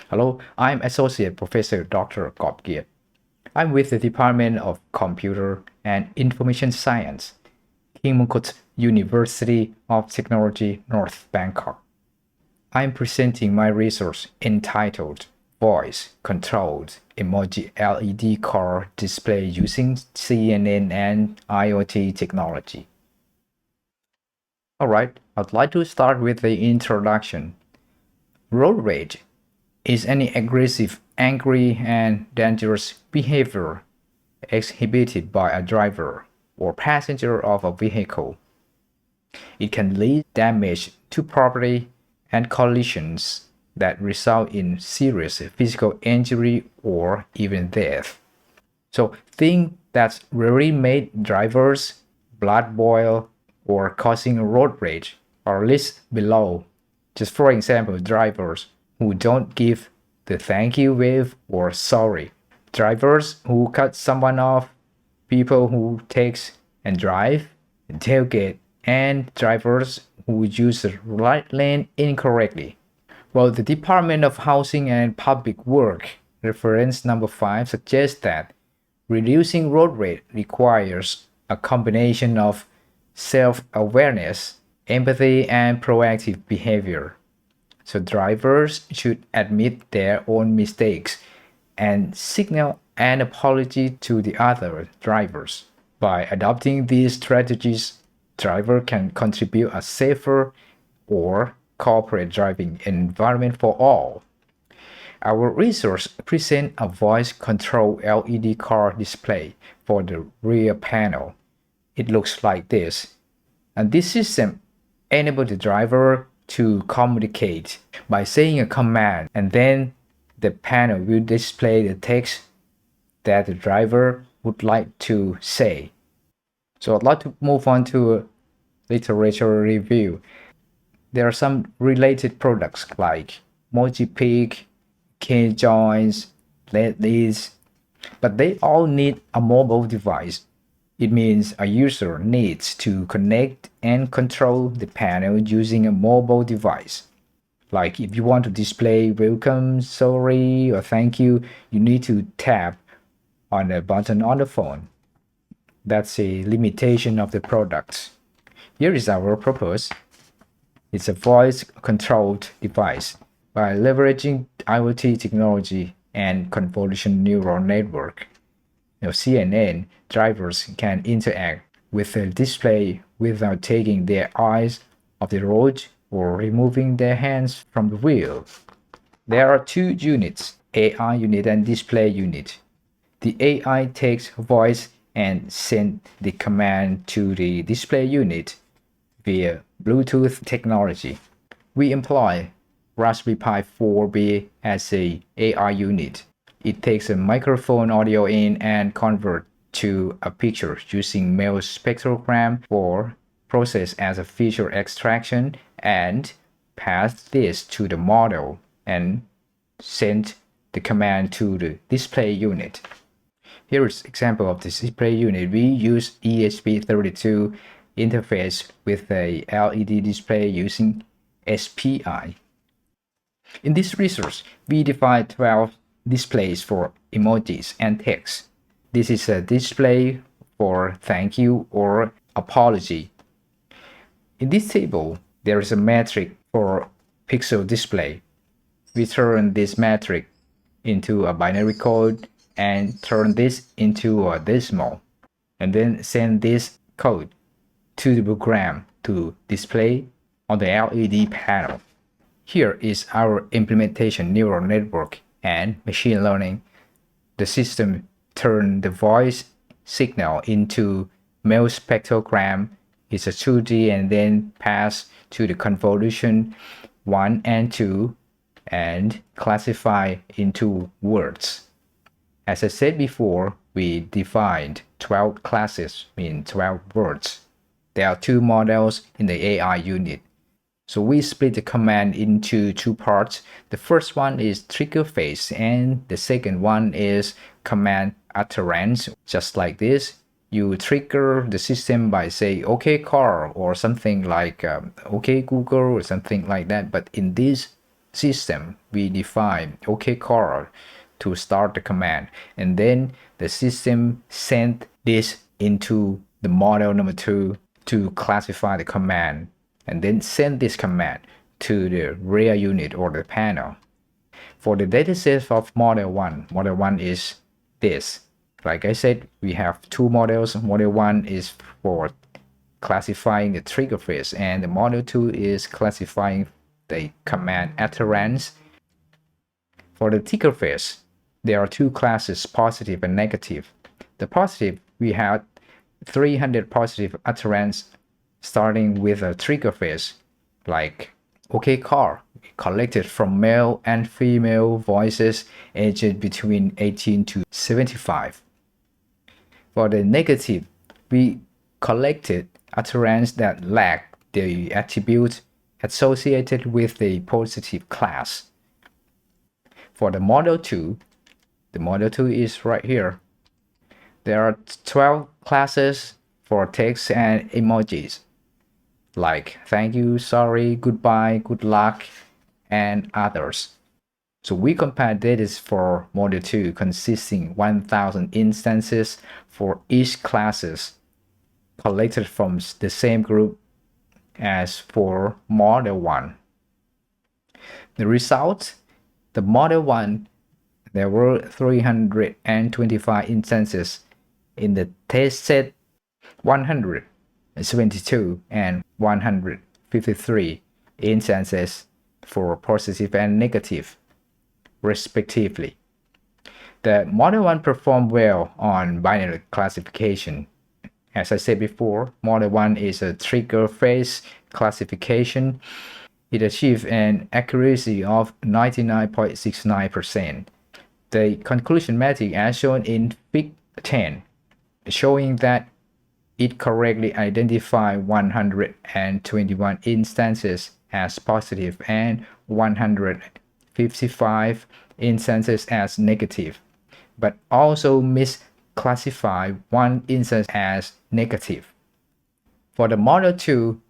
Hello, I'm Associate Professor Dr. Kopgia. I'm with the Department of Computer and Information Science, King Mongkut University of Technology, North Bangkok. I'm presenting my research entitled Voice-controlled Emoji LED Car Display using CNN and IoT Technology. Alright, I'd like to start with the introduction. Road rage is any aggressive, angry, and dangerous behavior exhibited by a driver or passenger of a vehicle. It can lead damage to property and collisions that result in serious physical injury or even death. So things that really made drivers blood boil or causing road rage are listed below. Just for example, drivers who don't give the thank you wave or sorry, drivers who cut someone off, people who text and drive, tailgate, and drivers who use the right lane incorrectly. Well, the Department of Housing and Public Work, reference number 5, suggests that reducing road rage requires a combination of self-awareness, empathy, and proactive behavior. So drivers should admit their own mistakes and signal an apology to the other drivers. By adopting these strategies, driver can contribute a safer or corporate driving environment for all. Our research presents a voice-controlled LED car display for the rear panel. It looks like this. And this system enables the driver to communicate by saying a command, and then the panel will display the text that the driver would like to say. So I'd like to move on to a literature review. There are some related products like MojiPic, K-Joins, Ledleys, but they all need a mobile device. It means a user needs to connect and control the panel using a mobile device. Like if you want to display welcome, sorry, or thank you, you need to tap on a button on the phone. That's a limitation of the product. Here is our purpose. It's a voice-controlled device. By leveraging IoT technology and convolutional neural network, CNN drivers can interact with the display without taking their eyes off the road or removing their hands from the wheel. There are two units, AI unit and display unit. The AI takes voice and sends the command to the display unit via Bluetooth technology. We employ Raspberry Pi 4B as a AI unit. It takes a microphone audio in and converts to a picture using mail spectrogram for process as a feature extraction and pass this to the model and send the command to the display unit. Here is an example of the display unit. We use ESP32 interface with a LED display using SPI. In this resource, we define 12 displays for emojis and text. This is a display for thank you or apology. In this table, there is a metric for pixel display. We turn this metric into a binary code and turn this into a decimal, and then send this code to the program to display on the LED panel. Here is our implementation neural network and machine learning. The system turns the voice signal into mail spectrogram. It's a 2D and then pass to the convolution 1 and 2 and classify into words. As I said before, we defined 12 classes, mean 12 words. There are two models in the AI unit. So we split the command into two parts. The first one is trigger phase and the second one is command utterance. Just like this, you trigger the system by saying OK car or something like OK Google or something like that. But in this system, we define OK car to start the command, and then the system sent this into the model number 2 to classify the command, and then send this command to the rear unit or the panel. For the dataset of model 1 is this. Like I said, we have two models. Model 1 is for classifying the trigger phase, and the model 2 is classifying the command utterance. For the trigger phase, there are two classes, positive and negative. The positive, we have 300 positive utterance starting with a trigger phase, like OK car, collected from male and female voices aged between 18 to 75. For the negative, we collected utterance that lack the attribute associated with the positive class. For the model 2, the model 2 is right here. There are 12 classes for text and emojis, like thank you, sorry, goodbye, good luck, and others. So we compare data for model 2 consisting 1000 instances for each classes collected from the same group as for model 1. The result, the model 1, there were 325 instances in the test set, 172 and 153 instances for positive and negative, respectively. The model 1 performed well on binary classification. As I said before, model 1 is a trigger phase classification. It achieved an accuracy of 99.69%. The conclusion metric as shown in Fig 10, showing that it correctly identified 121 instances as positive and 155 instances as negative, but also misclassified one instance as negative. For the model 2,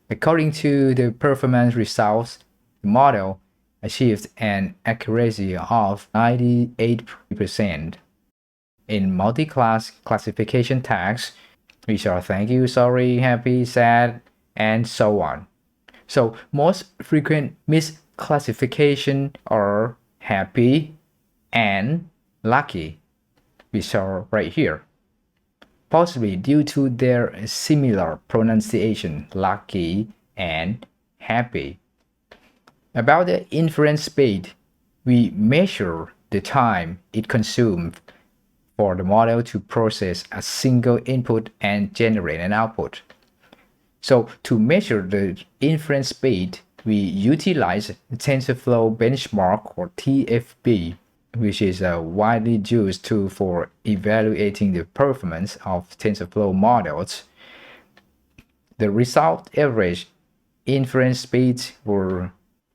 according to the performance results, the model achieved an accuracy of 98% in multi-class classification tags, which are thank you, sorry, happy, sad, and so on. So most frequent misclassification are happy and lucky, which are right here, possibly due to their similar pronunciation, lucky and happy. About the inference speed, we measure the time it consumed for the model to process a single input and generate an output. So to measure the inference speed, we utilize TensorFlow Benchmark or TFB, which is a widely used tool for evaluating the performance of TensorFlow models. The result average inference speeds were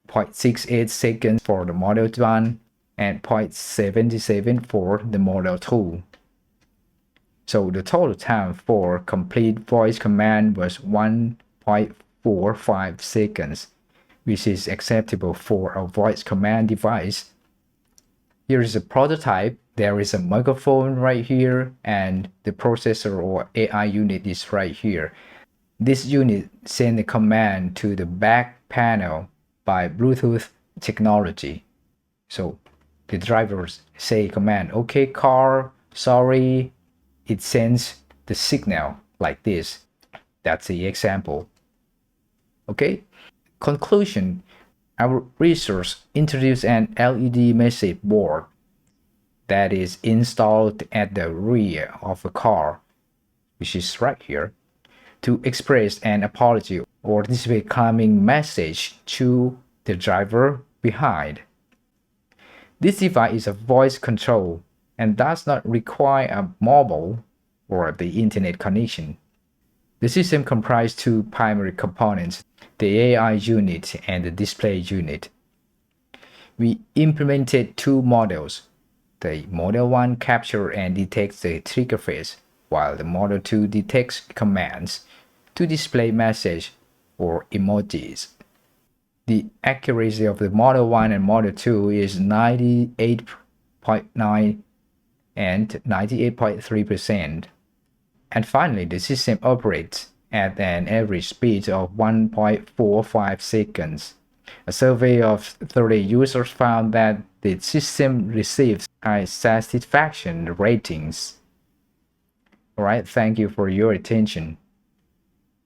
0.68 seconds for the model 1 and 0.77 for the model 2. So the total time for complete voice command was 1.45 seconds, which is acceptable for a voice command device. Here is a prototype. There is a microphone right here, and the processor or AI unit is right here. This unit sends the command to the back panel by Bluetooth technology. So the drivers say command OK car, sorry, it sends the signal like this. That's the example. Okay. Conclusion, our research introduced an LED message board that is installed at the rear of a car, which is right here, to express an apology or display calming message to the driver behind. This device is a voice control and does not require a mobile or the internet connection. The system comprises two primary components, the AI unit and the display unit. We implemented two models. The Model 1 captures and detects the trigger phase, while the Model 2 detects commands to display message or emojis. The accuracy of the Model 1 and Model 2 is 98.9 and 98.3%. And finally, the system operates at an average speed of 1.45 seconds. A survey of 30 users found that the system receives high satisfaction ratings. Alright, thank you for your attention.